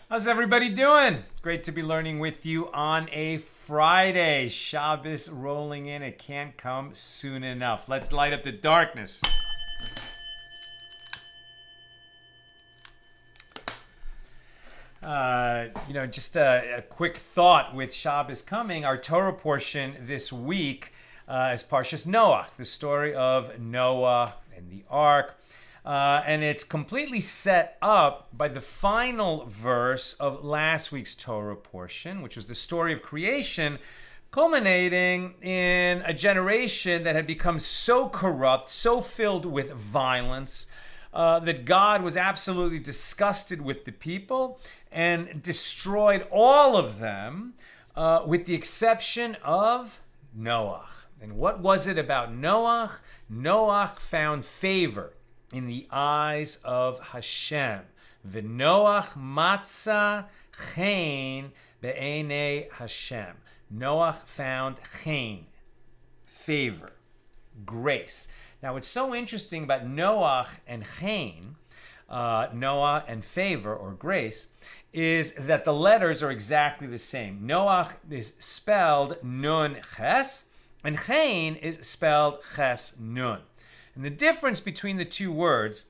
How's everybody doing? Great to be learning with you on a Friday. Shabbos rolling in. It can't come soon enough. Let's light up the darkness. Just a quick thought with Shabbos coming. Our Torah portion this week is Parshas Noach, the story of Noah and the ark. And it's completely set up by the final verse of last week's Torah portion, which was the story of creation, culminating in a generation that had become so corrupt, so filled with violence, that God was absolutely disgusted with the people and destroyed all of them, with the exception of Noach. And what was it about Noach? Noach found favor in the eyes of Hashem. V'Noach matza chen be'enei Hashem. Noach found chen, favor, grace. Now, what's so interesting about Noach and chen, Noah and favor or grace, is that the letters are exactly the same. Noach is spelled nun ches, and chen is spelled ches nun. And the difference between the two words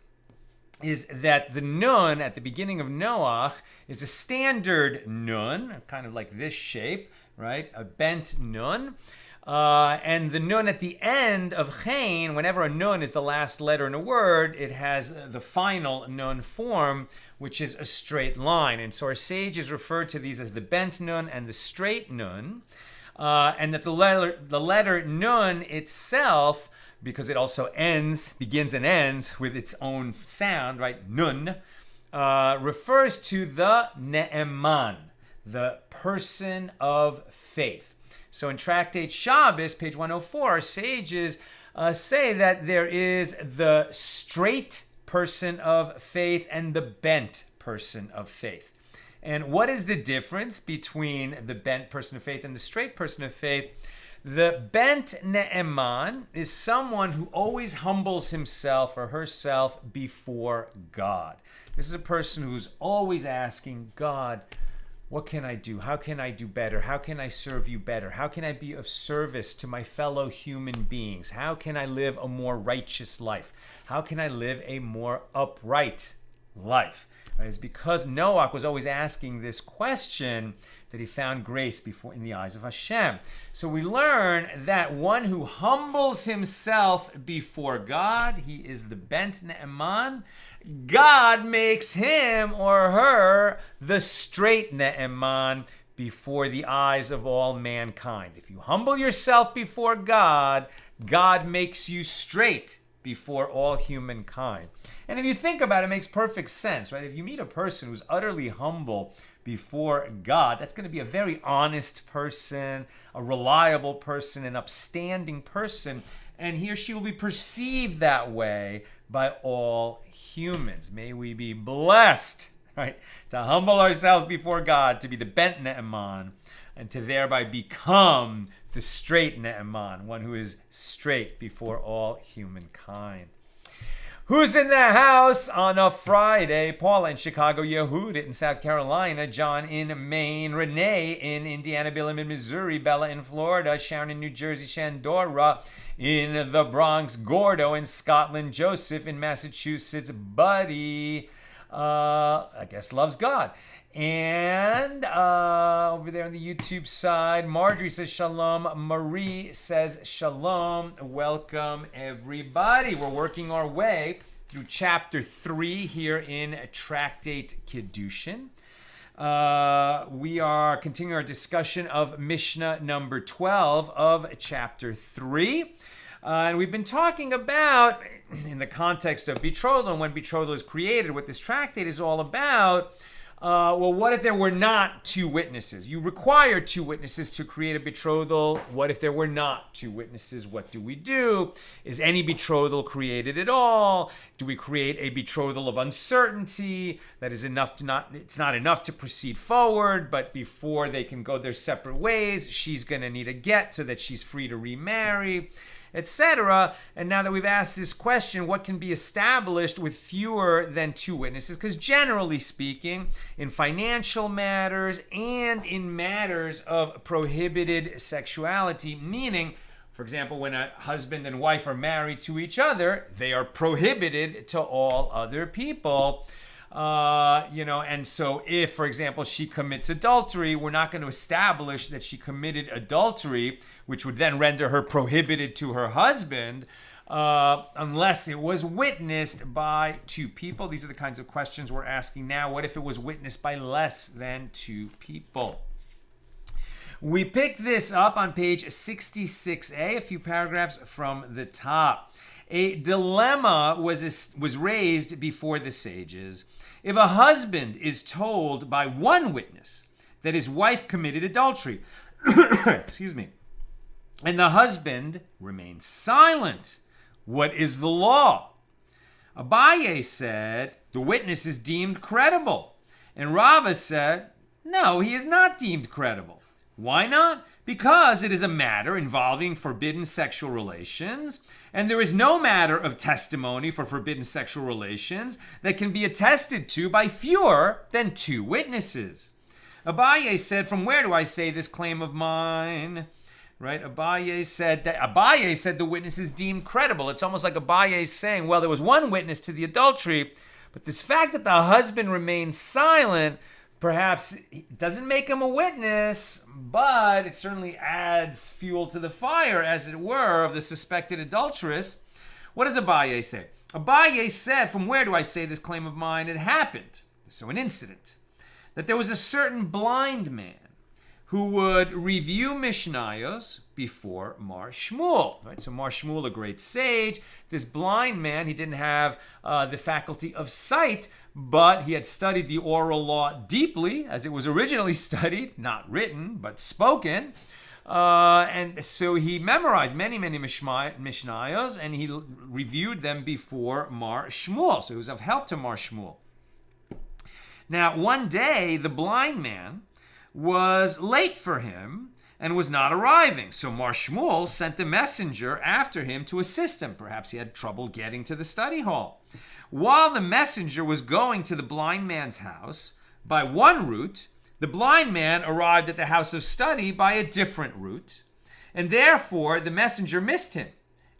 is that the nun at the beginning of Noach is a standard nun, kind of like this shape, right? A bent nun. And the nun at the end of chen, whenever a nun is the last letter in a word, it has the final nun form, which is a straight line. And so our sages refer to these as the bent nun and the straight nun. And that the letter nun itself, because it also begins and ends with its own sound, right? Nun, refers to the ne'eman, the person of faith. So in Tractate Shabbos, page 104, our sages say that there is the straight person of faith and the bent person of faith. And what is the difference between the bent person of faith and the straight person of faith? The bent ne'eman is someone who always humbles himself or herself before God. This is a person who's always asking, God, what can I do? How can I do better? How can I serve you better? How can I be of service to my fellow human beings? How can I live a more righteous life? How can I live a more upright life? It's because Noach was always asking this question that he found grace before in the eyes of Hashem. So we learn that one who humbles himself before God, he is the bent ne'eman. God makes him or her the straight ne'eman before the eyes of all mankind. If you humble yourself before God, God makes you straight before all humankind. And if you think about it, it makes perfect sense, right? If you meet a person who's utterly humble before God, that's going to be a very honest person, a reliable person, an upstanding person, and he or she will be perceived that way by all humans. May we be blessed, right, to humble ourselves before God, to be the bent ne'eman, and to thereby become the straight ne'eman, one who is straight before all humankind. Who's in the house on a Friday? Paula in Chicago, Yehuda in South Carolina, John in Maine, Renee in Indiana, Bill in Missouri, Bella in Florida, Sharon in New Jersey, Shandora in the Bronx, Gordo in Scotland, Joseph in Massachusetts, Buddy, I guess loves God. And over there on the YouTube side, Marjorie says shalom. Marie says shalom. Welcome, everybody. We're working our way through chapter 3 here in Tractate Kiddushin. We are continuing our discussion of Mishna number 12 of chapter 3. And we've been talking about, in the context of betrothal, and when betrothal is created, what this tractate is all about. What if there were not two witnesses? You require two witnesses to create a betrothal. What if there were not two witnesses? What do we do? Is any betrothal created at all? Do we create a betrothal of uncertainty that is enough to it's not enough to proceed forward, but before they can go their separate ways, she's going to need a get so that she's free to remarry? etc. And now that we've asked this question, what can be established with fewer than 2 witnesses? Because generally speaking, in financial matters and in matters of prohibited sexuality, meaning, for example, when a husband and wife are married to each other, they are prohibited to all other people. And so if, for example, she commits adultery, we're not going to establish that she committed adultery, which would then render her prohibited to her husband, unless it was witnessed by 2 people. These are the kinds of questions we're asking now. What if it was witnessed by less than 2 people? We pick this up on page 66a, a few paragraphs from the top. A dilemma was raised before the sages. If a husband is told by one witness that his wife committed adultery, excuse me, and the husband remains silent, what is the law? Abaye said, the witness is deemed credible. And Rava said, no, he is not deemed credible. Why not? Because it is a matter involving forbidden sexual relations, and there is no matter of testimony for forbidden sexual relations that can be attested to by fewer than 2 witnesses. Abaye said, from where do I say this claim of mine? Right? Abaye said the witness is deemed credible. It's almost like Abaye saying, well, there was one witness to the adultery, but this fact that the husband remains silent perhaps doesn't make him a witness, but it certainly adds fuel to the fire, as it were, of the suspected adulteress. What does Abaye say? Abaye said, from where do I say this claim of mine? It happened, so an incident, that there was a certain blind man who would review Mishnayos before Mar Shmuel. Right? So Mar Shmuel, a great sage, this blind man, he didn't have the faculty of sight, but he had studied the oral law deeply, as it was originally studied, not written, but spoken. And so he memorized many Mishnayos, and he reviewed them before Mar Shmuel. So he was of help to Mar Shmuel. Now, one day, the blind man was late for him and was not arriving. So Mar Shmuel sent a messenger after him to assist him. Perhaps he had trouble getting to the study hall. While the messenger was going to the blind man's house by one route, the blind man arrived at the house of study by a different route, and therefore the messenger missed him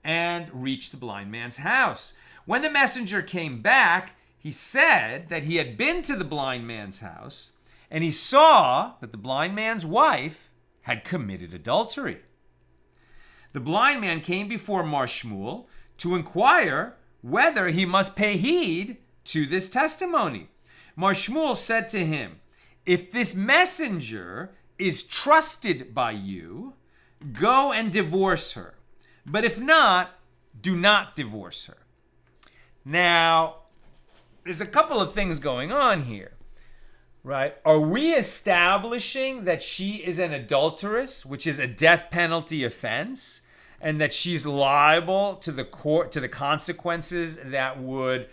and reached the blind man's house. When the messenger came back, he said that he had been to the blind man's house, and he saw that the blind man's wife had committed adultery. The blind man came before Mar Shmuel to inquire whether he must pay heed to this testimony. Mar Shmuel said to him, if this messenger is trusted by you, go and divorce her. But if not, do not divorce her. Now, there's a couple of things going on here, right? Are we establishing that she is an adulteress, which is a death penalty offense, and that she's liable to the court, to the consequences that would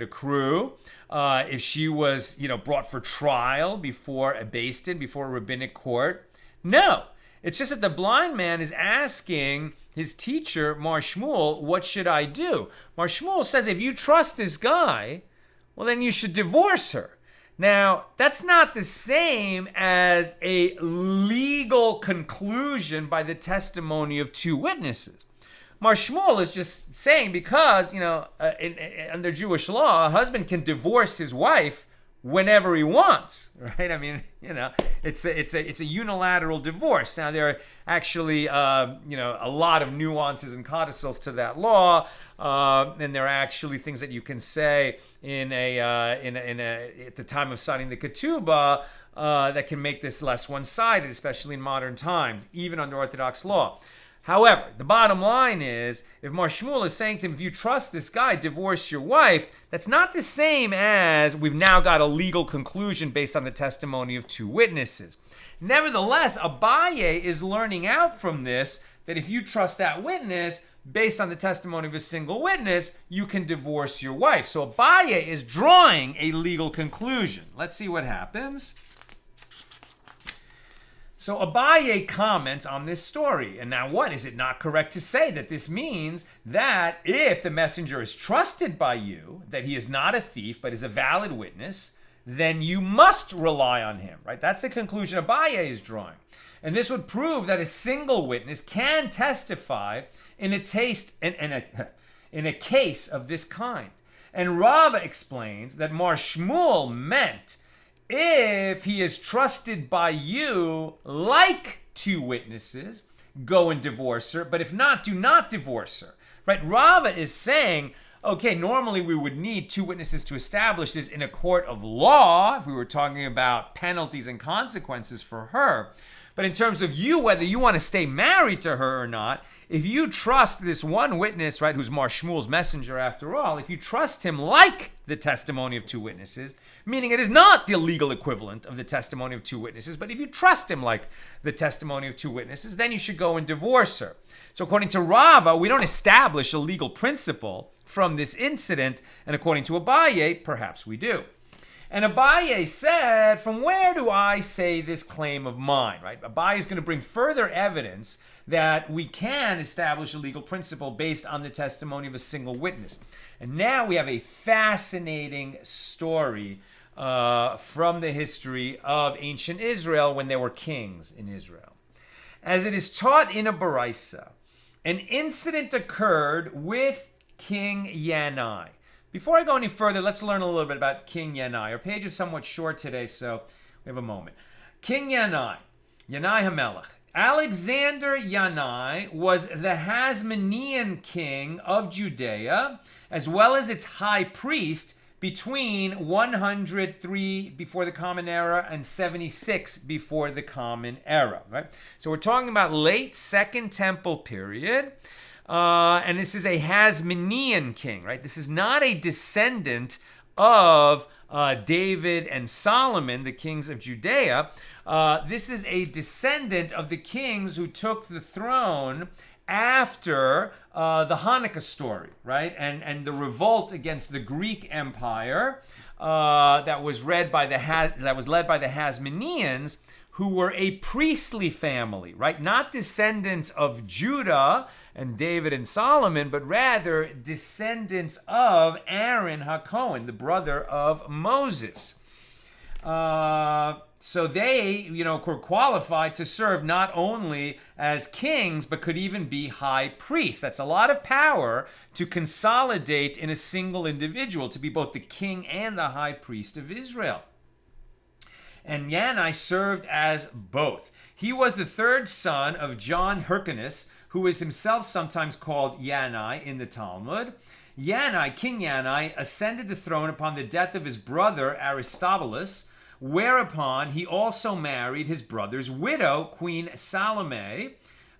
accrue if she was, brought for trial before a beis din, before a rabbinic court? No, it's just that the blind man is asking his teacher, Mar Shmuel, what should I do? Mar Shmuel says, if you trust this guy, well, then you should divorce her. Now, that's not the same as a legal conclusion by the testimony of 2 witnesses. Mar Shmuel is just saying because, under Jewish law, a husband can divorce his wife whenever he wants, right? I mean, it's a unilateral divorce. Now, there are actually, a lot of nuances and codicils to that law, and there are actually things that you can say at the time of signing the ketubah that can make this less one-sided, especially in modern times, even under Orthodox law. However, the bottom line is, if Mar Shmuel is saying to him, if you trust this guy, divorce your wife, that's not the same as we've now got a legal conclusion based on the testimony of 2 witnesses. Nevertheless, Abaye is learning out from this that if you trust that witness, based on the testimony of a single witness, you can divorce your wife. So Abaye is drawing a legal conclusion. Let's see what happens. So Abaye comments on this story. And now what? Is it not correct to say that this means that if the messenger is trusted by you, that he is not a thief but is a valid witness, then you must rely on him, right? That's the conclusion Abaye is drawing. And this would prove that a single witness can testify in a case of this kind. And Rava explains that Mar Shmuel meant if he is trusted by you like two witnesses, go and divorce her. But if not, do not divorce her. Right? Rava is saying, okay, normally we would need two witnesses to establish this in a court of law, if we were talking about penalties and consequences for her. But in terms of you, whether you want to stay married to her or not, if you trust this one witness, right, who's Mar Shmuel's messenger after all, if you trust him like the testimony of two witnesses, meaning it is not the legal equivalent of the testimony of two witnesses, but if you trust him like the testimony of two witnesses, then you should go and divorce her. So according to Rava, we don't establish a legal principle from this incident, and according to Abaye, perhaps we do. And Abaye said, from where do I say this claim of mine, right? Abaye is going to bring further evidence that we can establish a legal principle based on the testimony of a single witness. And now we have a fascinating story from the history of ancient Israel when there were kings in Israel. As it is taught in a Baraisa, an incident occurred with King Yannai. Before I go any further, let's learn a little bit about King Yannai. Our page is somewhat short today, so we have a moment. King Yannai, Yannai HaMelech. Alexander Yannai was the Hasmonean king of Judea, as well as its high priest between 103 before the Common Era and 76 before the Common Era. Right? So we're talking about late Second Temple period. And this is a Hasmonean king, right? This is not a descendant of David and Solomon, the kings of Judea. This is a descendant of the kings who took the throne after the Hanukkah story, right? And the revolt against the Greek Empire that was led by the Hasmoneans, who were a priestly family, right? Not descendants of Judah and David and Solomon, but rather descendants of Aaron HaKohen, the brother of Moses. So they, were qualified to serve not only as kings, but could even be high priests. That's a lot of power to consolidate in a single individual, to be both the king and the high priest of Israel. And Yannai served as both. He was the third son of John Hyrcanus, who is himself sometimes called Yannai in the Talmud. Yannai, King Yannai, ascended the throne upon the death of his brother Aristobulus, whereupon he also married his brother's widow, Queen Salome,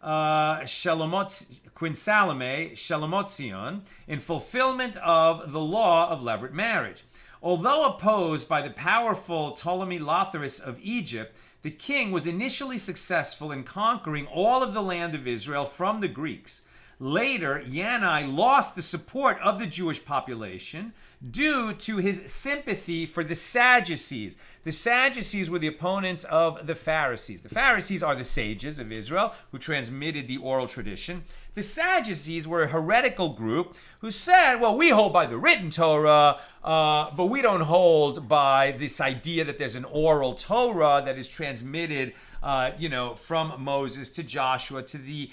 Shalomotzion, in fulfillment of the law of levirate marriage. Although opposed by the powerful Ptolemy Lathyrus of Egypt, the king was initially successful in conquering all of the land of Israel from the Greeks. Later, Yannai lost the support of the Jewish population due to his sympathy for the Sadducees. The Sadducees were the opponents of the Pharisees. The Pharisees are the sages of Israel who transmitted the oral tradition. The Sadducees were a heretical group who said, well, we hold by the written Torah, but we don't hold by this idea that there's an oral Torah that is transmitted from Moses to Joshua, to the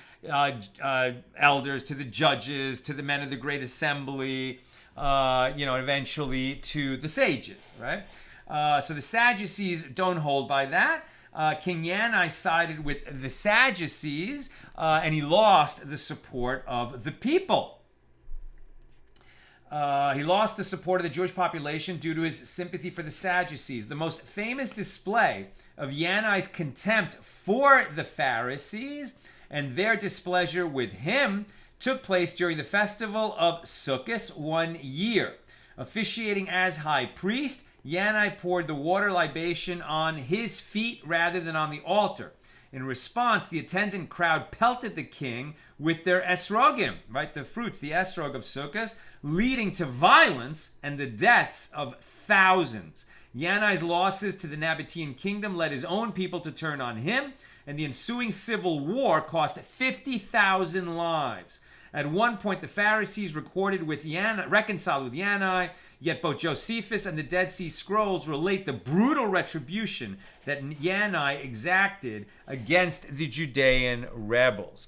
elders, to the judges, to the men of the great assembly, eventually to the sages, right? So the Sadducees don't hold by that. King Yannai sided with the Sadducees, and he lost the support of the people. He lost the support of the Jewish population due to his sympathy for the Sadducees. The most famous display of Yannai's contempt for the Pharisees and their displeasure with him took place during the festival of Sukkot one year. Officiating as high priest, Yannai poured the water libation on his feet rather than on the altar. In response, the attendant crowd pelted the king with their esrogim, right, the fruits, the esrog of Sukkot, leading to violence and the deaths of thousands. Yannai's losses to the Nabatean kingdom led his own people to turn on him, and the ensuing civil war cost 50,000 lives. At one point, the Pharisees reconciled with Yannai, yet both Josephus and the Dead Sea Scrolls relate the brutal retribution that Yannai exacted against the Judean rebels.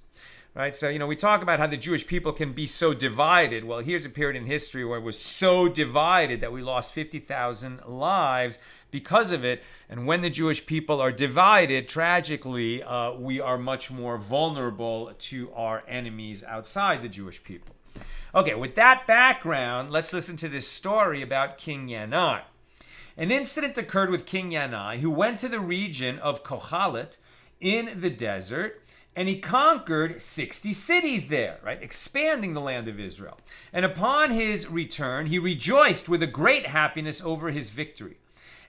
Right, so, we talk about how the Jewish people can be so divided. Well, here's a period in history where it was so divided that we lost 50,000 lives because of it. And when the Jewish people are divided, tragically, we are much more vulnerable to our enemies outside the Jewish people. Okay, with that background, let's listen to this story about King Yannai. An incident occurred with King Yannai, who went to the region of Kohalet in the desert, and he conquered 60 cities there, right? Expanding the land of Israel. And upon his return, he rejoiced with a great happiness over his victory.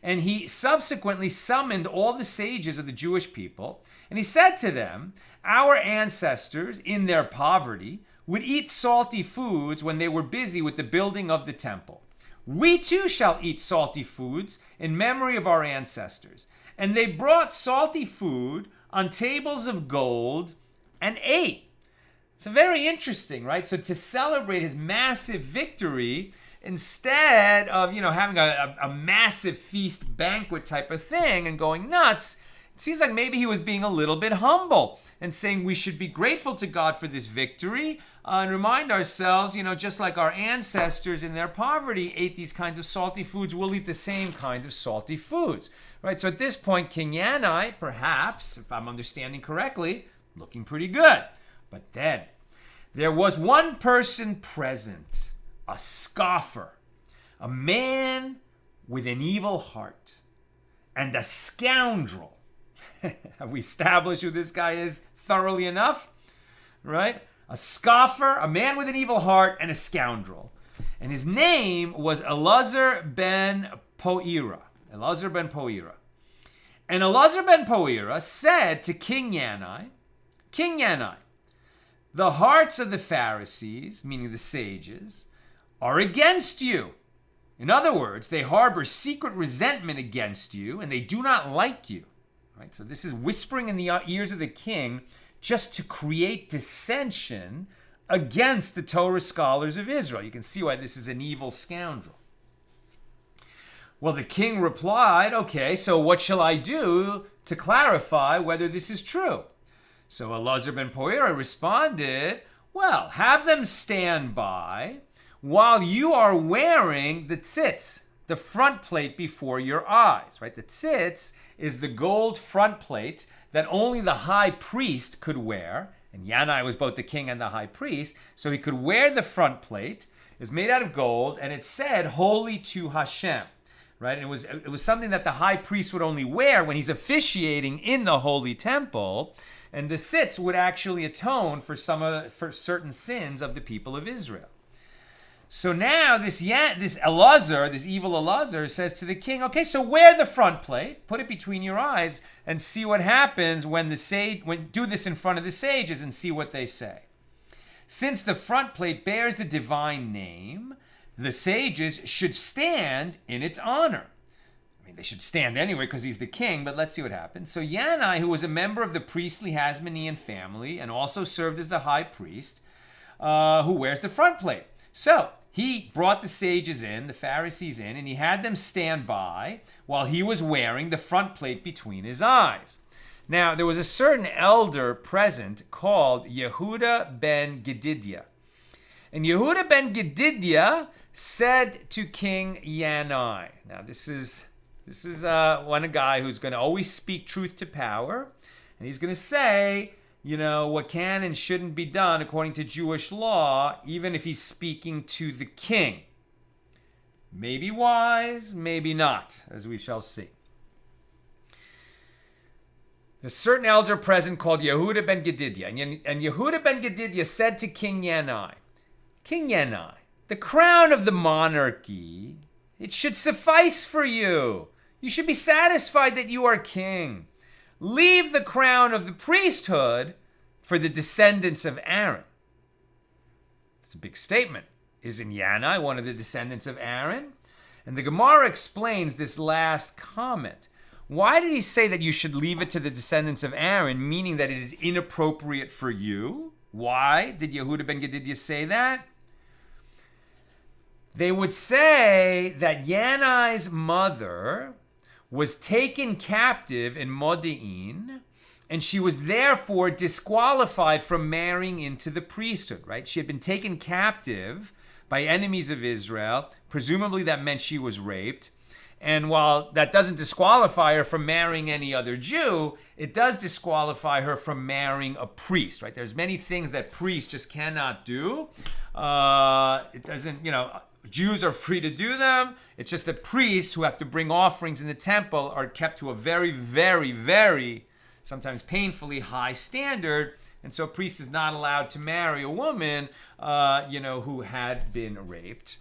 And he subsequently summoned all the sages of the Jewish people, and he said to them, "Our ancestors, in their poverty, would eat salty foods when they were busy with the building of the temple. We too shall eat salty foods in memory of our ancestors." And they brought salty food on tables of gold and ate. So very interesting, right? So to celebrate his massive victory, instead of, having a massive feast banquet type of thing and going nuts, it seems like maybe he was being a little bit humble and saying we should be grateful to God for this victory and remind ourselves, just like our ancestors in their poverty ate these kinds of salty foods, we'll eat the same kind of salty foods. Right, so at this point, King Yannai, perhaps, if I'm understanding correctly, looking pretty good. But then, there was one person present, a scoffer, a man with an evil heart, and a scoundrel. Have we established who this guy is thoroughly enough? Right? A scoffer, a man with an evil heart, and a scoundrel. And his name was Elazar ben Poira. Elazar ben Poira. And Elazar ben Poira said to King Yannai, "King Yannai, the hearts of the Pharisees," meaning the sages, "are against you. In other words, they harbor secret resentment against you, and they do not like you." Right? So this is whispering in the ears of the king just to create dissension against the Torah scholars of Israel. You can see why this is an evil scoundrel. Well, the king replied, "Okay, so what shall I do to clarify whether this is true?" So Elazar ben Poira responded, "Well, have them stand by while you are wearing the tzitz, the front plate before your eyes." Right? The tzitz is the gold front plate that only the high priest could wear. And Yannai was both the king and the high priest, so he could wear the front plate. It was made out of gold, and it said, "Holy to Hashem." Right? And it was something that the high priest would only wear when he's officiating in the holy temple, and the tzitz would actually atone for certain sins of the people of Israel. So now this Elazar, this evil Elazar, says to the king, "Okay, so wear the front plate, put it between your eyes, and see what happens when do this in front of the sages and see what they say. Since the front plate bears the divine name, the sages should stand in its honor." I mean, they should stand anyway because he's the king, but let's see what happens. So Yannai, who was a member of the priestly Hasmonean family and also served as the high priest, who wears the front plate. So he brought the sages in, the Pharisees in, and he had them stand by while he was wearing the front plate between his eyes. Now, there was a certain elder present called Yehuda ben Gedidia. And Yehuda ben Gedidia said to King Yannai. Now, this is a guy who's going to always speak truth to power. And he's going to say, what can and shouldn't be done according to Jewish law, even if he's speaking to the king. Maybe wise, maybe not, as we shall see. A certain elder present called Yehuda ben Gedidia. And Yehuda ben Gedidia said to King Yannai, "King Yannai, the crown of the monarchy, it should suffice for you. You should be satisfied that you are king. Leave the crown of the priesthood for the descendants of Aaron." It's a big statement. Isn't Yannai one of the descendants of Aaron? And the Gemara explains this last comment. Why did he say that you should leave it to the descendants of Aaron, meaning that it is inappropriate for you? Why did Yehuda ben Gedidya say that? They would say that Yannai's mother was taken captive in Modi'in, and she was therefore disqualified from marrying into the priesthood, right? She had been taken captive by enemies of Israel. Presumably that meant she was raped. And while that doesn't disqualify her from marrying any other Jew, it does disqualify her from marrying a priest, right? There's many things that priests just cannot do. It doesn't, Jews are free to do them. It's just that priests who have to bring offerings in the temple are kept to a very, very, very, sometimes painfully high standard. And so a priest is not allowed to marry a woman, who had been raped.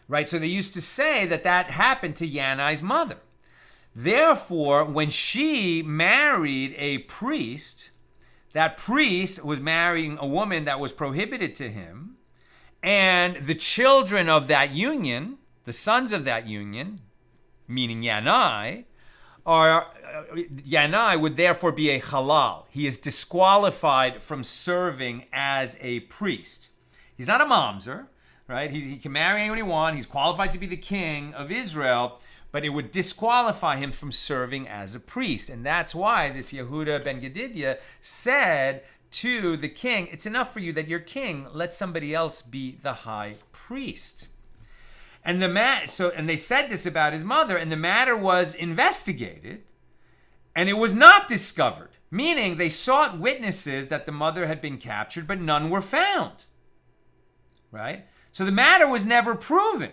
Right, so they used to say that happened to Yannai's mother. Therefore, when she married a priest, that priest was marrying a woman that was prohibited to him, and the children of that union, the sons of that union, meaning Yannai, Yannai would therefore be a halal. He is disqualified from serving as a priest. He's not a mamzer, right? He can marry anyone he wants. He's qualified to be the king of Israel, but it would disqualify him from serving as a priest. And that's why this Yehuda ben Gedidya said to the king, it's enough for you that you're king. Let somebody else be the high priest. And they said this about his mother, and the matter was investigated, and it was not discovered. Meaning they sought witnesses that the mother had been captured, but none were found. Right? So the matter was never proven.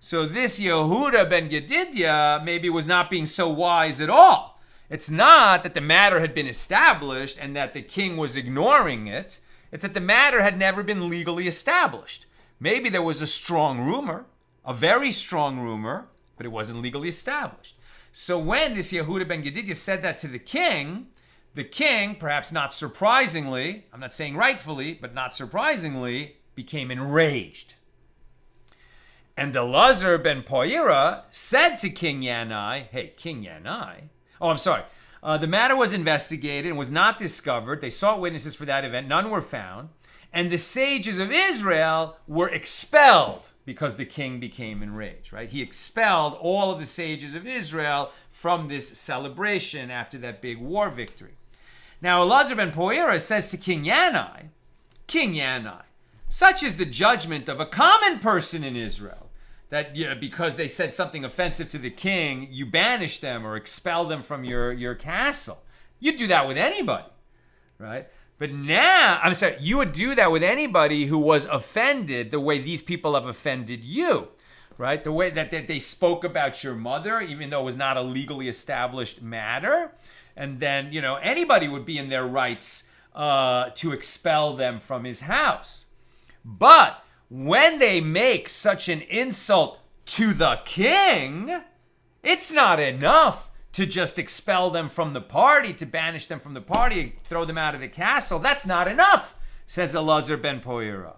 So this Yehuda ben Gedidya maybe was not being so wise at all. It's not that the matter had been established and that the king was ignoring it. It's that the matter had never been legally established. Maybe there was a strong rumor, a very strong rumor, but it wasn't legally established. So when this Yehuda ben Gedidya said that to the king, perhaps not surprisingly, I'm not saying rightfully, but not surprisingly, became enraged. And Elazar ben Poira said to King Yannai, hey, King Yannai, the matter was investigated and was not discovered. They sought witnesses for that event. None were found. And the sages of Israel were expelled because the king became enraged, right? He expelled all of the sages of Israel from this celebration after that big war victory. Now, Elazar ben Poira says to King Yannai, such is the judgment of a common person in Israel, that because they said something offensive to the king, you banish them or expel them from your castle. You'd do that with anybody, right? But now, you would do that with anybody who was offended the way these people have offended you, right? The way that they spoke about your mother, even though it was not a legally established matter. And then, anybody would be in their rights to expel them from his house. But when they make such an insult to the king, it's not enough to just expel them from the party, to banish them from the party, throw them out of the castle. That's not enough, says Elazar ben Poira.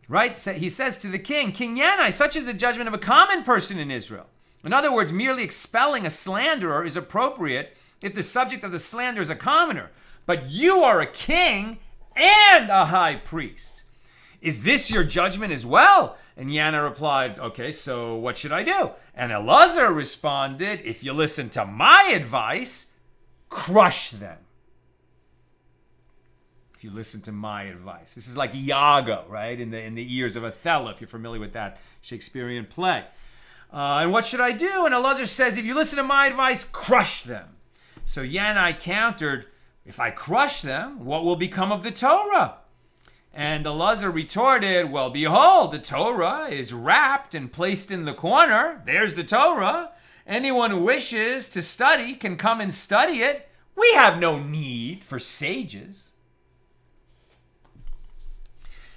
Right? So he says to the king, King Yannai, such is the judgment of a common person in Israel. In other words, merely expelling a slanderer is appropriate if the subject of the slander is a commoner. But you are a king and a high priest. Is this your judgment as well? And Yannai replied, okay, so what should I do? And Elazar responded, if you listen to my advice, crush them. If you listen to my advice. This is like Iago, right? In the ears of Othello, if you're familiar with that Shakespearean play. And what should I do? And Elazar says, if you listen to my advice, crush them. So Yannai countered, if I crush them, what will become of the Torah? And Elazar retorted, well, behold, the Torah is wrapped and placed in the corner. There's the Torah. Anyone who wishes to study can come and study it. We have no need for sages.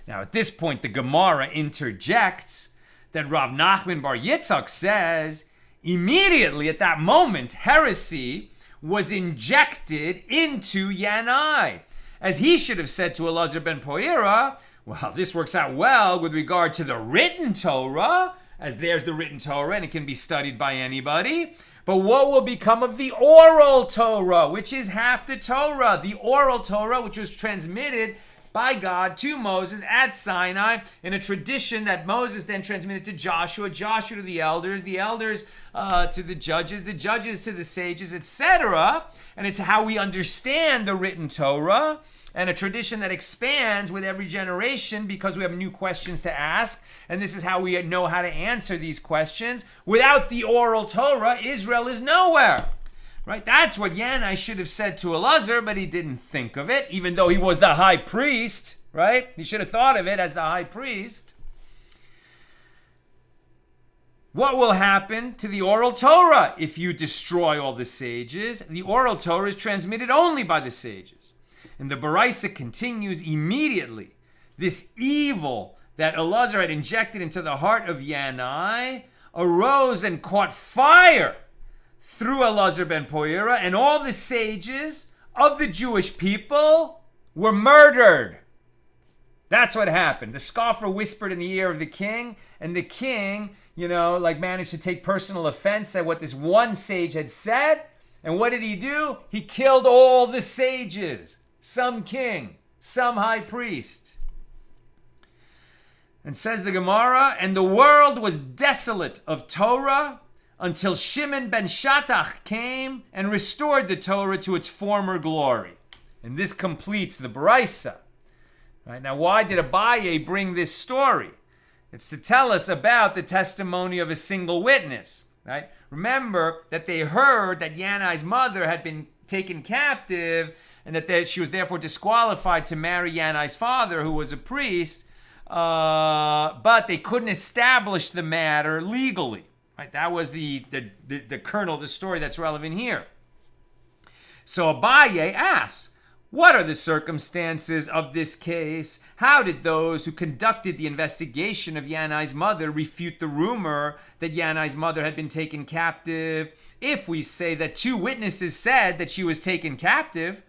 Now, at this point, the Gemara interjects that Rav Nachman bar Yitzchak says, immediately at that moment, heresy was injected into Yannai. As he should have said to Elazar ben Poira, well, this works out well with regard to the written Torah, as there's the written Torah and it can be studied by anybody. But what will become of the oral Torah, which is half the Torah? The oral Torah, which was transmitted by God to Moses at Sinai in a tradition that Moses then transmitted to Joshua, Joshua to the elders to the judges to the sages, etc. And it's how we understand the written Torah, and a tradition that expands with every generation because we have new questions to ask. And this is how we know how to answer these questions. Without the oral Torah, Israel is nowhere. Right? That's what Yannai should have said to Elazar, but he didn't think of it, even though he was the high priest. Right? He should have thought of it as the high priest. What will happen to the oral Torah if you destroy all the sages? The oral Torah is transmitted only by the sages. And the Baraisa continues immediately. This evil that Elazar had injected into the heart of Yannai arose and caught fire through Elazar ben Poira, and all the sages of the Jewish people were murdered. That's what happened. The scoffer whispered in the ear of the king, and the king, managed to take personal offense at what this one sage had said. And what did he do? He killed all the sages. Some king, some high priest. And says the Gemara, and the world was desolate of Torah until Shimon ben Shattach came and restored the Torah to its former glory. And this completes the Baraisa. Right, now, why did Abaye bring this story? It's to tell us about the testimony of a single witness. Right? Remember that they heard that Yannai's mother had been taken captive, and that she was therefore disqualified to marry Yannai's father, who was a priest, but they couldn't establish the matter legally. Right? That was the kernel of the story that's relevant here. So Abaye asks, what are the circumstances of this case? How did those who conducted the investigation of Yannai's mother refute the rumor that Yannai's mother had been taken captive? If we say that 2 witnesses said that she was taken captive,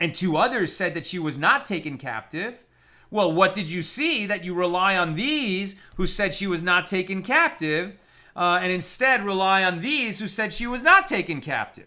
and 2 others said that she was not taken captive, well, what did you see that you rely on these who said she was not taken captive, and instead rely on these who said she was not taken captive?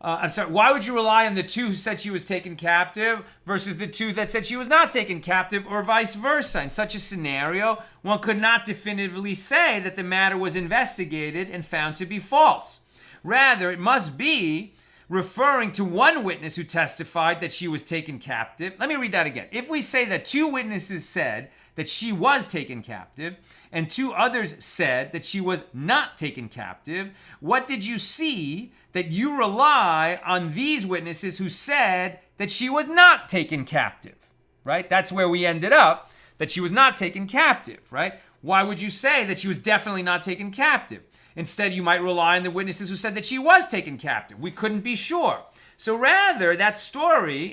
Why would you rely on the 2 who said she was taken captive versus the 2 that said she was not taken captive, or vice versa? In such a scenario, one could not definitively say that the matter was investigated and found to be false. Rather, it must be referring to one witness who testified that she was taken captive. Let me read that again. If we say that 2 witnesses said that she was taken captive, and 2 others said that she was not taken captive, what did you see that you rely on these witnesses who said that she was not taken captive? Right? That's where we ended up, that she was not taken captive, right? Why would you say that she was definitely not taken captive? Instead, you might rely on the witnesses who said that she was taken captive. We couldn't be sure. So rather, in that story,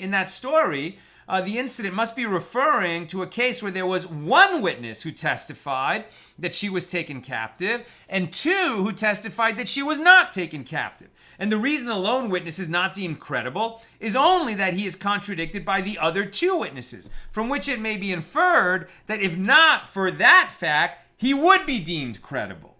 the incident must be referring to a case where there was 1 witness who testified that she was taken captive, and 2 who testified that she was not taken captive. And the reason the lone witness is not deemed credible is only that he is contradicted by the other 2 witnesses, from which it may be inferred that if not for that fact, he would be deemed credible.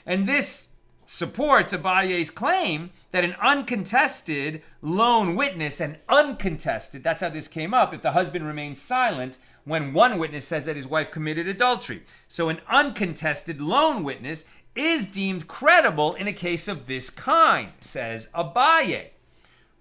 And this supports Abaye's claim that an uncontested lone witness, and uncontested, that's how this came up, if the husband remains silent when one witness says that his wife committed adultery. So an uncontested lone witness is deemed credible in a case of this kind, says Abaye.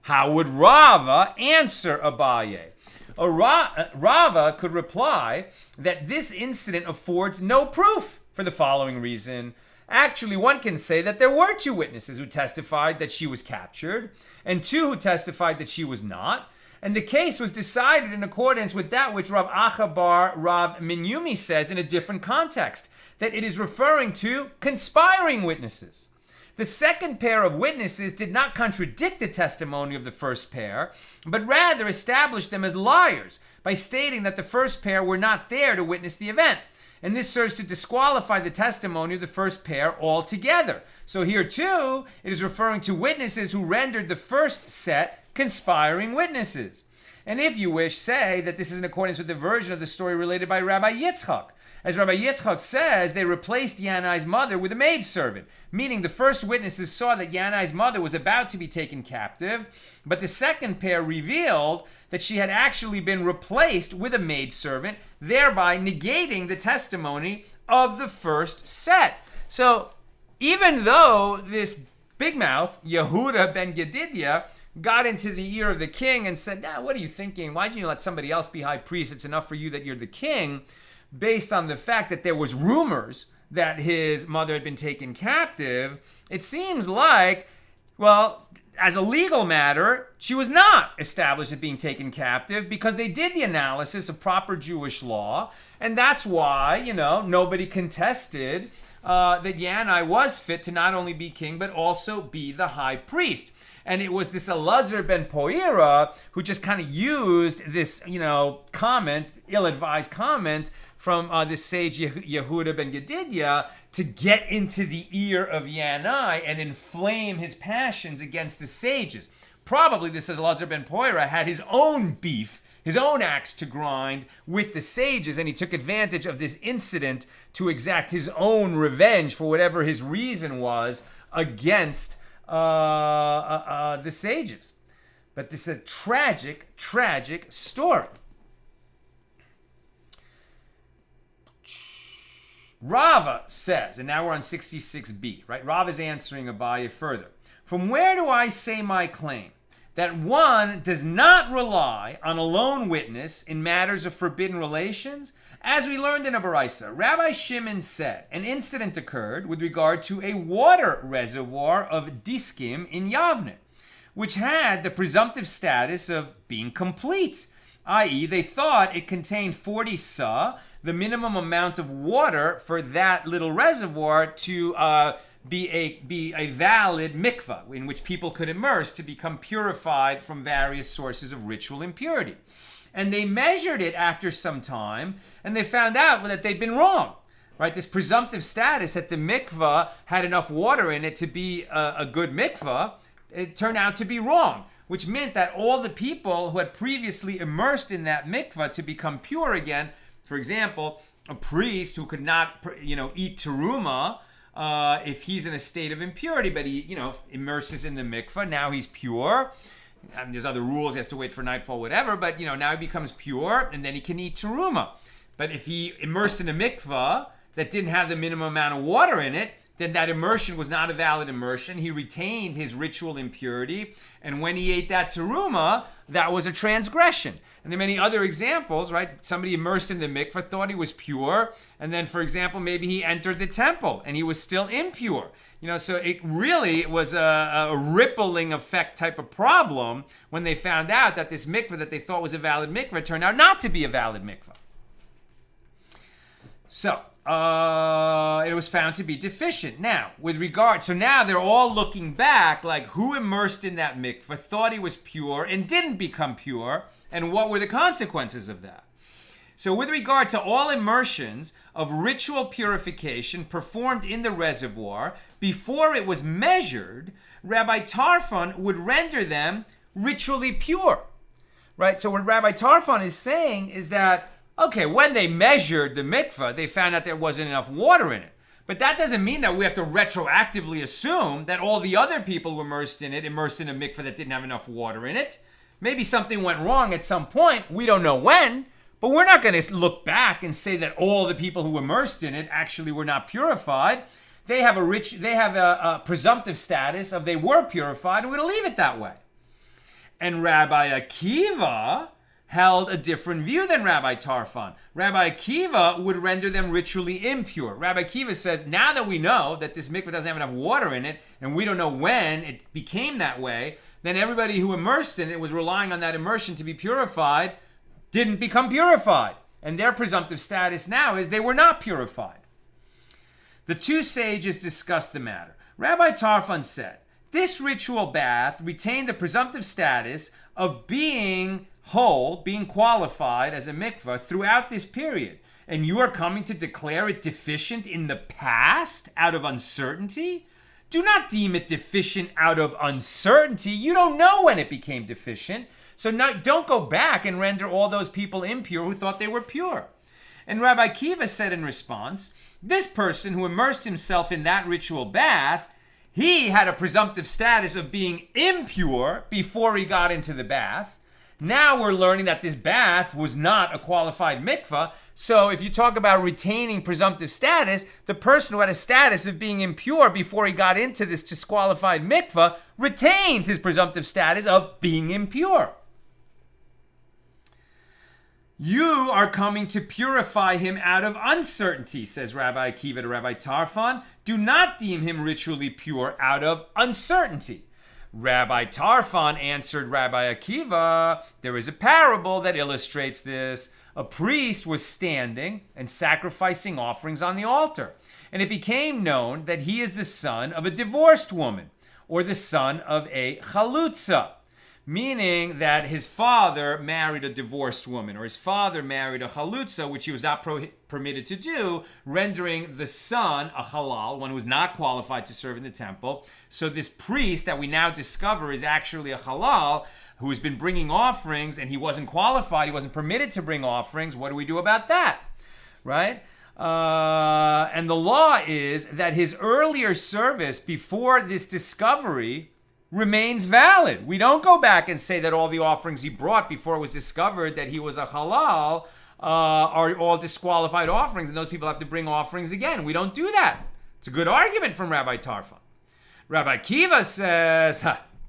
How would Rava answer Abaye? Rava could reply that this incident affords no proof for the following reason. Actually, one can say that there were 2 witnesses who testified that she was captured, and 2 who testified that she was not. And the case was decided in accordance with that which Rav Achabar Rav Minyumi says in a different context, that it is referring to conspiring witnesses. The second pair of witnesses did not contradict the testimony of the first pair, but rather established them as liars by stating that the first pair were not there to witness the event. And this serves to disqualify the testimony of the first pair altogether. So here too, it is referring to witnesses who rendered the first set conspiring witnesses. And if you wish, say that this is in accordance with the version of the story related by Rabbi Yitzchak, As Rabbi Yitzchak says, they replaced Yannai's mother with a maidservant, meaning the first witnesses saw that Yannai's mother was about to be taken captive, but the second pair revealed that she had actually been replaced with a maidservant, thereby negating the testimony of the first set. So even though this big mouth, Yehuda ben Gedidia, got into the ear of the king and said, what are you thinking? Why did you let somebody else be high priest? It's enough for you that you're the king. Based on the fact that there was rumors that his mother had been taken captive, it seems like, well, as a legal matter, she was not established as being taken captive because they did the analysis of proper Jewish law, and that's why, nobody contested that Yannai was fit to not only be king, but also be the high priest. And it was this Elazar ben Poira who just kind of used this, comment, ill-advised comment from this sage Yehuda ben Gedidia to get into the ear of Yannai and inflame his passions against the sages. Probably this Elazar ben Poira had his own beef, his own axe to grind with the sages, and he took advantage of this incident to exact his own revenge for whatever his reason was against the sages. But this is a tragic, tragic story. Rava says, and now we're on 66b, right? Rava is answering Abaye further. From where do I say my claim? That one does not rely on a lone witness in matters of forbidden relations? As we learned in a Baraisa, Rabbi Shimon said an incident occurred with regard to a water reservoir of Diskim in Yavne, which had the presumptive status of being complete, i.e. they thought it contained 40 sa, the minimum amount of water for that little reservoir to be a valid mikveh in which people could immerse to become purified from various sources of ritual impurity. And they measured it after some time, and they found out that they'd been wrong. Right? This presumptive status that the mikveh had enough water in it to be a good mikveh, it turned out to be wrong, which meant that all the people who had previously immersed in that mikveh to become pure again, for example, a priest who could not, eat teruma, if he's in a state of impurity, but he, immerses in the mikveh, now he's pure. I mean, there's other rules, he has to wait for nightfall, whatever, but, now he becomes pure, and then he can eat teruma. But if he immersed in a mikveh that didn't have the minimum amount of water in it, then that immersion was not a valid immersion. He retained his ritual impurity, and when he ate that teruma, that was a transgression. And there are many other examples, right? Somebody immersed in the mikveh thought he was pure, and then, for example, maybe he entered the temple and he was still impure. So it really was a rippling effect type of problem when they found out that this mikveh that they thought was a valid mikveh turned out not to be a valid mikveh. So, it was found to be deficient. Now, so now they're all looking back, like who immersed in that mikveh, thought he was pure and didn't become pure, and what were the consequences of that? So with regard to all immersions of ritual purification performed in the reservoir, before it was measured, Rabbi Tarfon would render them ritually pure. Right? So what Rabbi Tarfon is saying is that, okay, when they measured the mikveh, they found out there wasn't enough water in it. But that doesn't mean that we have to retroactively assume that all the other people who immersed in a mikveh that didn't have enough water in it. Maybe something went wrong at some point. We don't know when. But we're not going to look back and say that all the people who immersed in it actually were not purified. They have a presumptive status of they were purified, and we're going to leave it that way. And Rabbi Akiva held a different view than Rabbi Tarfon. Rabbi Akiva would render them ritually impure. Rabbi Akiva says, now that we know that this mikveh doesn't have enough water in it, and we don't know when it became that way, then everybody who immersed in it was relying on that immersion to be purified, didn't become purified. And their presumptive status now is they were not purified. The two sages discussed the matter. Rabbi Tarfon said, this ritual bath retained the presumptive status of being whole, being qualified as a mikveh throughout this period. And you are coming to declare it deficient in the past out of uncertainty? Do not deem it deficient out of uncertainty. You don't know when it became deficient. So now don't go back and render all those people impure who thought they were pure. And Rabbi Akiva said in response, this person who immersed himself in that ritual bath, he had a presumptive status of being impure before he got into the bath. Now we're learning that this bath was not a qualified mikveh. So if you talk about retaining presumptive status, the person who had a status of being impure before he got into this disqualified mikveh retains his presumptive status of being impure. You are coming to purify him out of uncertainty, says Rabbi Akiva to Rabbi Tarfon. Do not deem him ritually pure out of uncertainty. Rabbi Tarfon answered Rabbi Akiva, there is a parable that illustrates this. A priest was standing and sacrificing offerings on the altar, and it became known that he is the son of a divorced woman, or the son of a chalutza, meaning that his father married a divorced woman, or his father married a chalutza, which he was not permitted to do, rendering the son a halal, one who was not qualified to serve in the temple. So this priest that we now discover is actually a halal, who has been bringing offerings, and he wasn't qualified, he wasn't permitted to bring offerings. What do we do about that? Right? And the law is that his earlier service before this discovery remains valid. We don't go back and say that all the offerings he brought before it was discovered that he was a halal are all disqualified offerings, and those people have to bring offerings again. We don't do that. It's a good argument from Rabbi Tarfon. Rabbi Akiva says,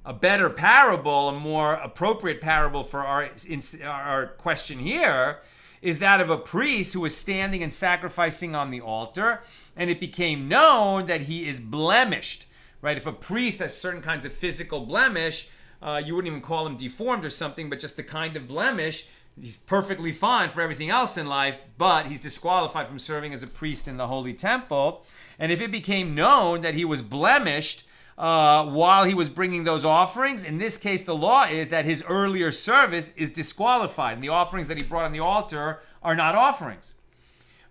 a better parable, a more appropriate parable for our question here, is that of a priest who was standing and sacrificing on the altar, and it became known that he is blemished. Right? If a priest has certain kinds of physical blemish, you wouldn't even call him deformed or something, but just the kind of blemish, he's perfectly fine for everything else in life, but he's disqualified from serving as a priest in the holy temple. And if it became known that he was blemished while he was bringing those offerings, in this case, the law is that his earlier service is disqualified, and the offerings that he brought on the altar are not offerings.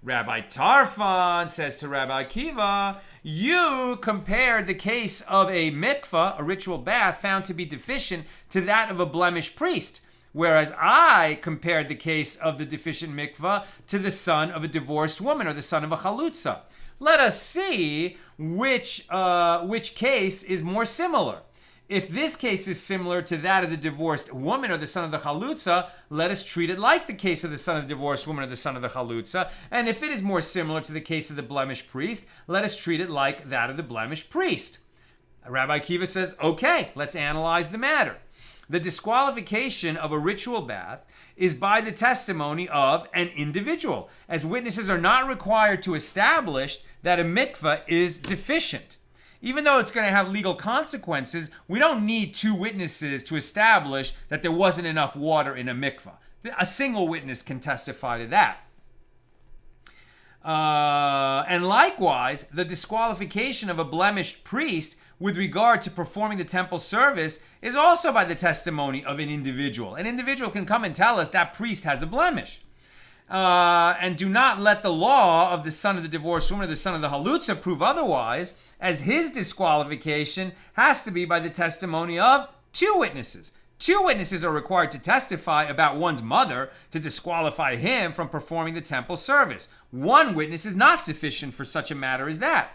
Rabbi Tarfon says to Rabbi Akiva, you compared the case of a mikveh, a ritual bath, found to be deficient, to that of a blemished priest, whereas I compared the case of the deficient mikveh to the son of a divorced woman, or the son of a chalutza. Let us see which case is more similar. If this case is similar to that of the divorced woman or the son of the chalutza, let us treat it like the case of the son of the divorced woman or the son of the chalutza. And if it is more similar to the case of the blemished priest, let us treat it like that of the blemished priest. Rabbi Akiva says, okay, let's analyze the matter. The disqualification of a ritual bath is by the testimony of an individual, as witnesses are not required to establish that a mikveh is deficient. Even though it's going to have legal consequences, we don't need two witnesses to establish that there wasn't enough water in a mikveh. A single witness can testify to that. And likewise, the disqualification of a blemished priest with regard to performing the temple service is also by the testimony of an individual. An individual can come and tell us that priest has a blemish. And do not let the law of the son of the divorced woman or the son of the halutza prove otherwise, as his disqualification has to be by the testimony of two witnesses. Two witnesses are required to testify about one's mother to disqualify him from performing the temple service. One witness is not sufficient for such a matter as that.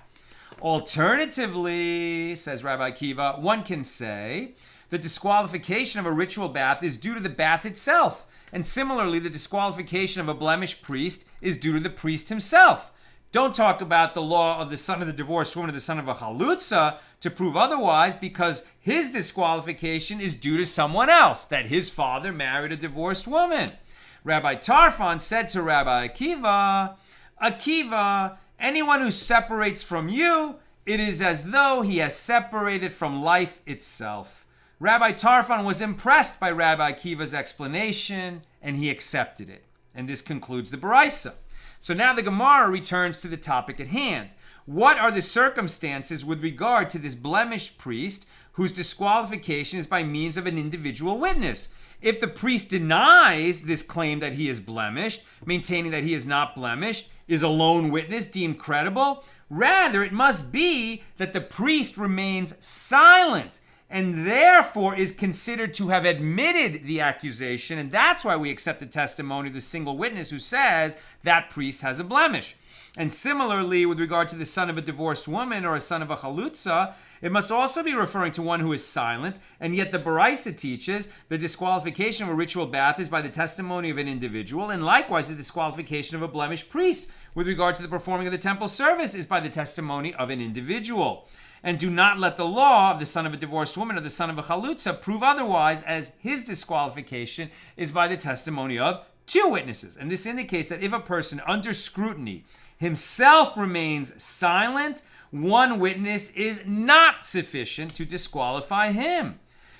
Alternatively, says Rabbi Akiva, one can say the disqualification of a ritual bath is due to the bath itself. And similarly, the disqualification of a blemished priest is due to the priest himself. Don't talk about the law of the son of the divorced woman or the son of a chalutza to prove otherwise, because his disqualification is due to someone else, that his father married a divorced woman. Rabbi Tarfon said to Rabbi Akiva, Akiva, anyone who separates from you, it is as though he has separated from life itself. Rabbi Tarfon was impressed by Rabbi Akiva's explanation, and he accepted it. And this concludes the Baraisa. So now the Gemara returns to the topic at hand. What are the circumstances with regard to this blemished priest whose disqualification is by means of an individual witness? If the priest denies this claim that he is blemished, maintaining that he is not blemished, is a lone witness deemed credible? Rather, it must be that the priest remains silent and therefore is considered to have admitted the accusation, and that's why we accept the testimony of the single witness who says that priest has a blemish. And similarly, with regard to the son of a divorced woman or a son of a chalutza, it must also be referring to one who is silent, and yet the Baraisa teaches the disqualification of a ritual bath is by the testimony of an individual, and likewise the disqualification of a blemished priest with regard to the performing of the temple service is by the testimony of an individual. And do not let the law of the son of a divorced woman or the son of a chalutza prove otherwise, as his disqualification is by the testimony of two witnesses. And this indicates that if a person under scrutiny himself remains silent, one witness is not sufficient to disqualify him.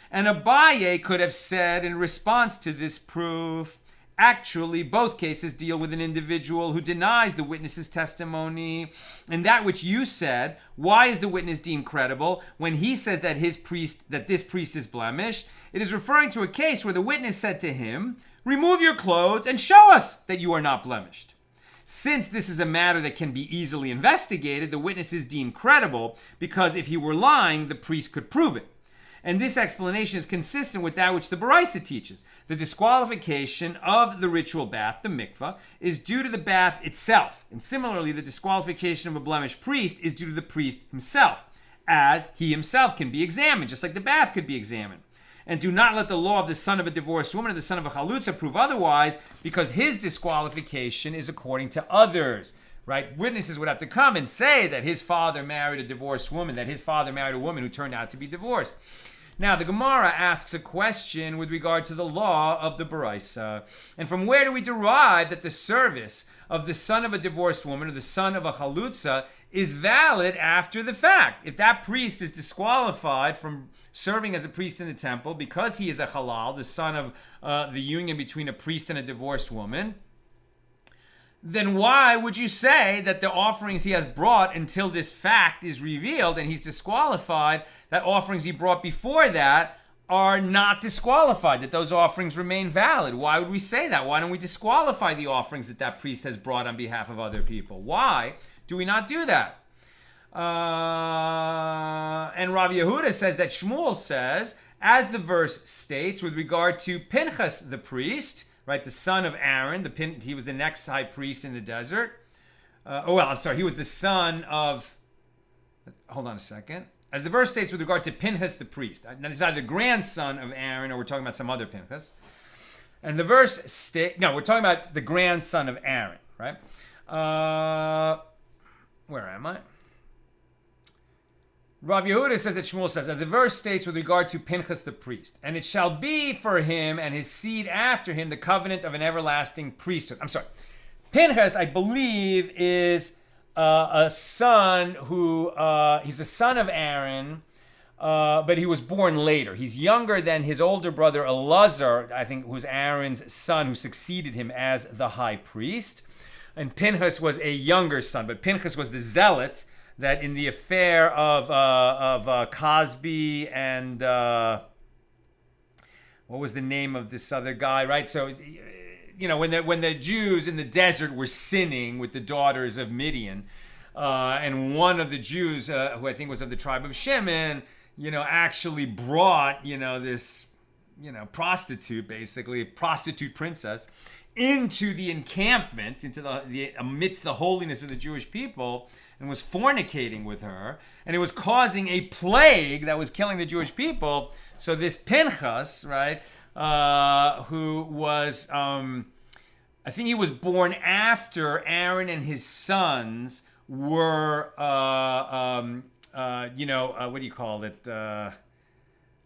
And Abaye could have said in response to this proof, actually, both cases deal with an individual who denies the witness's testimony. And that which you said, why is the witness deemed credible when he says that this priest is blemished? It is referring to a case where the witness said to him, remove your clothes and show us that you are not blemished. Since this is a matter that can be easily investigated, the witness is deemed credible because if he were lying, the priest could prove it. And this explanation is consistent with that which the Baraisa teaches. The disqualification of the ritual bath, the mikveh, is due to the bath itself. And similarly, the disqualification of a blemished priest is due to the priest himself, as he himself can be examined, just like the bath could be examined. And do not let the law of the son of a divorced woman or the son of a chalutza prove otherwise, because his disqualification is according to others. Right? Witnesses would have to come and say that his father married a divorced woman, that his father married a woman who turned out to be divorced. Now, the Gemara asks a question with regard to the law of the Baraisa. And from where do we derive that the service of the son of a divorced woman or the son of a chalutza is valid after the fact? If that priest is disqualified from serving as a priest in the temple because he is a halal, the son of the union between a priest and a divorced woman, then why would you say that the offerings he has brought until this fact is revealed and he's disqualified, that offerings he brought before that are not disqualified, that those offerings remain valid? Why would we say that? Why don't we disqualify the offerings that that priest has brought on behalf of other people? Why do we not do that? And Rav Yehuda says that Shmuel says, as the verse states, with regard to Pinchas the priest, right, the son of Aaron, he was the next high priest in the desert. He was the son of, hold on a second. As the verse states with regard to Pinchas the priest, now it's either the grandson of Aaron or we're talking about some other Pinchas. And the verse we're talking about the grandson of Aaron, right? Where am I? Rav Yehuda says that Shmuel says that the verse states with regard to Pinchas the priest, and it shall be for him and his seed after him the covenant of an everlasting priesthood. I'm sorry. Pinchas, I believe, is a son who, he's the son of Aaron, but he was born later. He's younger than his older brother Elazar, I think, who's Aaron's son, who succeeded him as the high priest. And Pinchas was a younger son, but Pinchas was the zealot that in the affair of Cosby and what was the name of this other guy, right? So, you know, when the Jews in the desert were sinning with the daughters of Midian, and one of the Jews, who I think was of the tribe of Shimon, you know, actually brought, you know, this, you know, prostitute, basically, prostitute princess, into the encampment, into the amidst the holiness of the Jewish people, and was fornicating with her, and it was causing a plague that was killing the Jewish people. So this Pinchas, right, who was, I think he was born after Aaron and his sons were,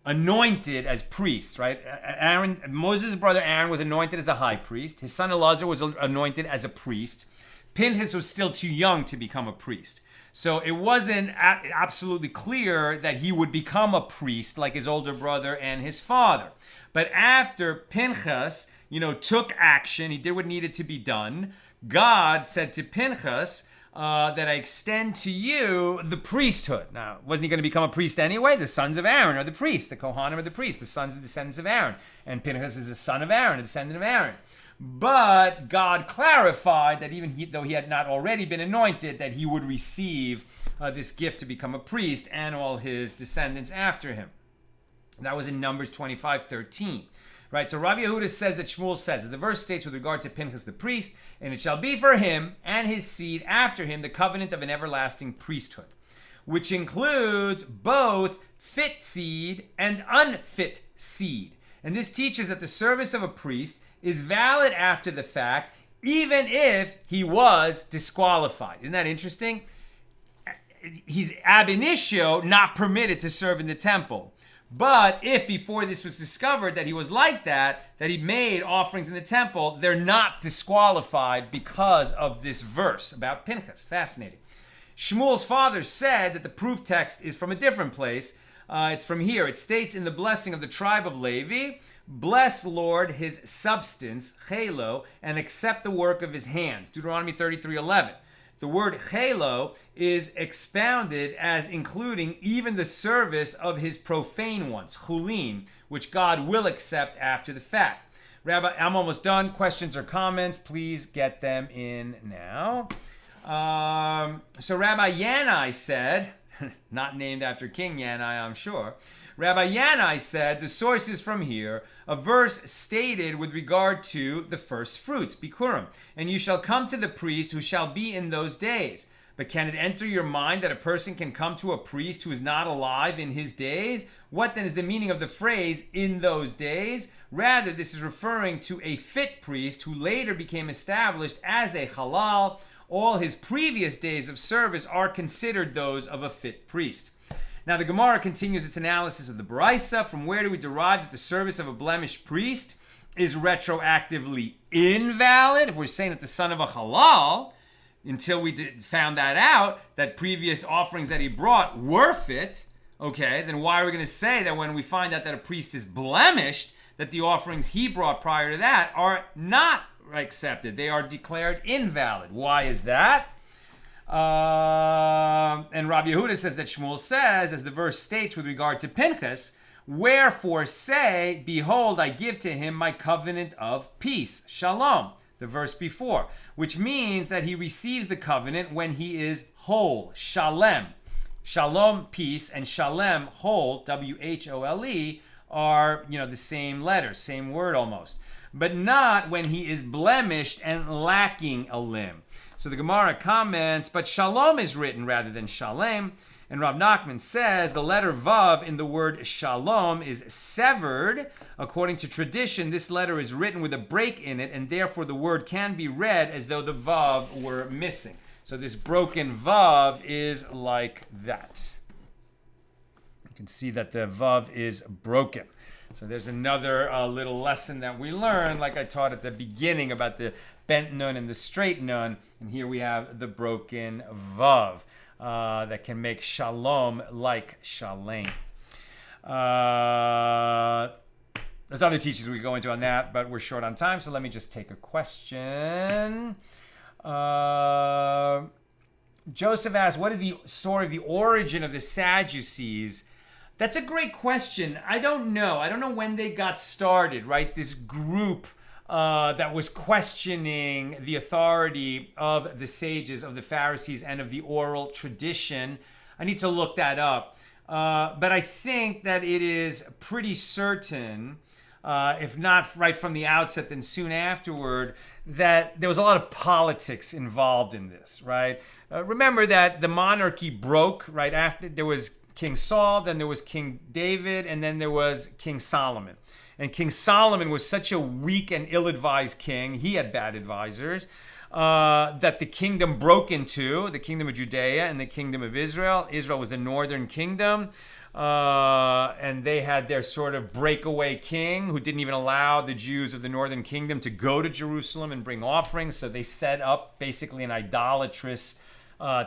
anointed as priests, right? Moses' brother Aaron was anointed as the high priest. His son Elazar was anointed as a priest. Pinchas was still too young to become a priest. So it wasn't absolutely clear that he would become a priest like his older brother and his father. But after Pinchas, you know, took action, he did what needed to be done, God said to Pinchas, that I extend to you the priesthood. Now, wasn't he going to become a priest anyway? The sons of Aaron are the priests. The Kohanim are the priests. The sons and descendants of Aaron. And Pinchas is a son of Aaron, a descendant of Aaron. But God clarified that even though he had not already been anointed, that he would receive this gift to become a priest and all his descendants after him. That was in Numbers 25:13. Right, so Rabbi Yehuda says that Shmuel says, as the verse states with regard to Pinchas the priest, and it shall be for him and his seed after him the covenant of an everlasting priesthood, which includes both fit seed and unfit seed. And this teaches that the service of a priest is valid after the fact, even if he was disqualified. Isn't that interesting? He's ab initio not permitted to serve in the temple. But if before this was discovered that he was like that he made offerings in the temple, they're not disqualified because of this verse about Pinchas. Fascinating. Shmuel's father said that the proof text is from a different place. It's from here. It states in the blessing of the tribe of Levi, bless Lord his substance, chelo, and accept the work of his hands. Deuteronomy 33:11. The word chelo is expounded as including even the service of his profane ones, chulin, which God will accept after the fact. Rabbi, I'm almost done. Questions or comments, please get them in now. So Rabbi Yannai said, not named after King Yannai, I'm sure. Rabbi Yannai said, the source is from here, a verse stated with regard to the first fruits, Bikurim. And you shall come to the priest who shall be in those days. But can it enter your mind that a person can come to a priest who is not alive in his days? What then is the meaning of the phrase, in those days? Rather, this is referring to a fit priest who later became established as a halal. All his previous days of service are considered those of a fit priest. Now the Gemara continues its analysis of the Baraisa. From where do we derive that the service of a blemished priest is retroactively invalid? If we're saying that the son of a halal, until we found that out, that previous offerings that he brought were fit, okay, then why are we going to say that when we find out that a priest is blemished, that the offerings he brought prior to that are not accepted? They are declared invalid. Why is that? And Rabbi Yehuda says that Shmuel says, as the verse states with regard to Pinchas, wherefore say, behold, I give to him my covenant of peace, shalom, the verse before, which means that he receives the covenant when he is whole, shalem. Shalom, peace, and shalem, whole, W-H-O-L-E, are, the same letter, same word almost, but not when he is blemished and lacking a limb. So the Gemara comments, but shalom is written rather than shalem. And Rav Nachman says the letter vav in the word shalom is severed. According to tradition, this letter is written with a break in it, and therefore the word can be read as though the vav were missing. So this broken vav is like that. You can see that the vav is broken. So there's another little lesson that we learned, like I taught at the beginning about the bent nun and the straight nun. And here we have the broken vav that can make shalom like shalem. There's other teachings we go into on that, but we're short on time, so let me just take a question. Joseph asks, what is the story of the origin of the Sadducees? That's a great question. I don't know. I don't know when they got started, right? This group that was questioning the authority of the sages, of the Pharisees, and of the oral tradition. I need to look that up. But I think that it is pretty certain, if not right from the outset, then soon afterward, that there was a lot of politics involved in this, right? Remember that the monarchy broke, right? After there was King Saul, then there was King David, and then there was King Solomon. And King Solomon was such a weak and ill-advised king, he had bad advisors, that the kingdom broke into the kingdom of Judea and the kingdom of Israel. Israel was the northern kingdom, and they had their sort of breakaway king who didn't even allow the Jews of the northern kingdom to go to Jerusalem and bring offerings. So they set up basically an idolatrous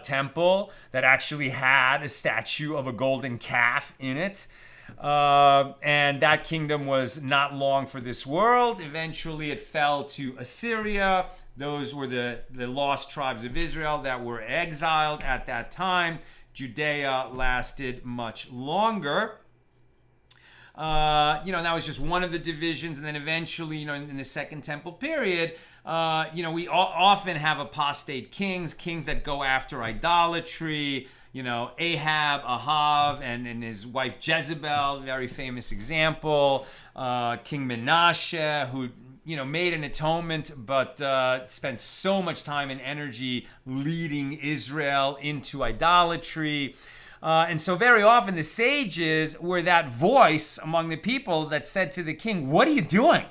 temple that actually had a statue of a golden calf in it. And that kingdom was not long for this world. Eventually it fell to Assyria. Those were the lost tribes of Israel that were exiled at that time. Judea lasted much longer. That was just one of the divisions. And then eventually, in the Second Temple period, we often have apostate kings that go after idolatry, Ahab, Ahav, and his wife Jezebel, very famous example. King Menashe, who made an atonement, but spent so much time and energy leading Israel into idolatry. And so very often the sages were that voice among the people that said to the king, what are you doing?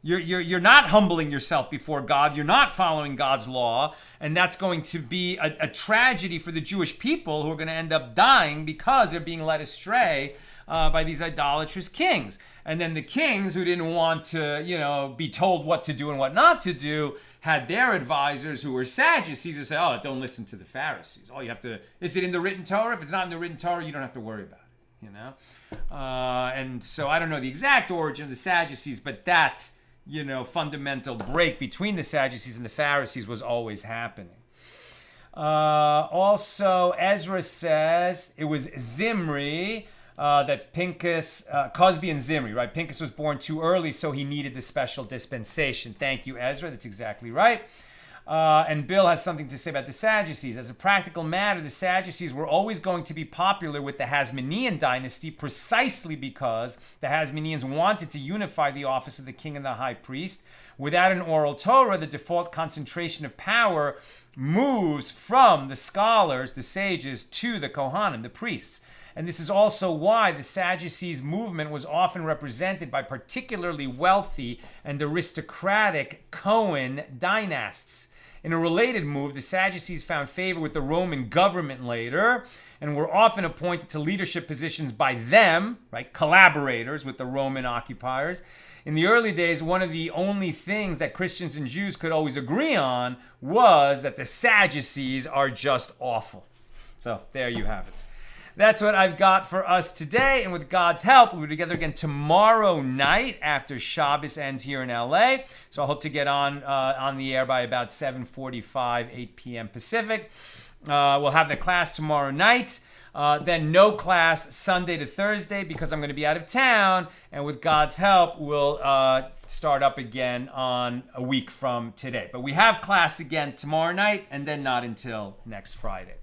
You're not humbling yourself before God. You're not following God's law. And that's going to be a tragedy for the Jewish people who are going to end up dying because they're being led astray by these idolatrous kings. And then the kings who didn't want to, be told what to do and what not to do had their advisors who were Sadducees who say, oh, don't listen to the Pharisees. All you have to, is it in the written Torah? If it's not in the written Torah, you don't have to worry about it, And so I don't know the exact origin of the Sadducees, but that, fundamental break between the Sadducees and the Pharisees was always happening. Also, Ezra says it was Zimri that Pinchas, Cosby and Zimri, right? Pinchas was born too early, so he needed the special dispensation. Thank you, Ezra. That's exactly right. And Bill has something to say about the Sadducees. As a practical matter, the Sadducees were always going to be popular with the Hasmonean dynasty precisely because the Hasmoneans wanted to unify the office of the king and the high priest. Without an oral Torah, the default concentration of power moves from the scholars, the sages, to the Kohanim, the priests. And this is also why the Sadducees movement was often represented by particularly wealthy and aristocratic Cohen dynasts. In a related move, the Sadducees found favor with the Roman government later and were often appointed to leadership positions by them, right, collaborators with the Roman occupiers. In the early days, one of the only things that Christians and Jews could always agree on was that the Sadducees are just awful. So there you have it. That's what I've got for us today, and with God's help, we'll be together again tomorrow night after Shabbos ends here in LA. So I hope to get on the air by about 7:45, 8 p.m. Pacific. We'll have the class tomorrow night. Then no class Sunday to Thursday because I'm going to be out of town, and with God's help, we'll start up again on a week from today. But we have class again tomorrow night, and then not until next Friday.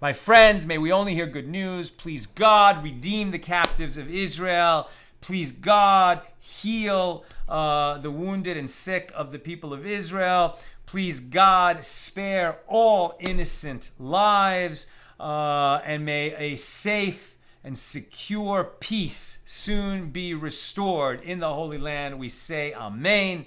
My friends, may we only hear good news. Please, God, redeem the captives of Israel. Please, God, heal the wounded and sick of the people of Israel. Please, God, spare all innocent lives. And may a safe and secure peace soon be restored in the Holy Land. We say Amen.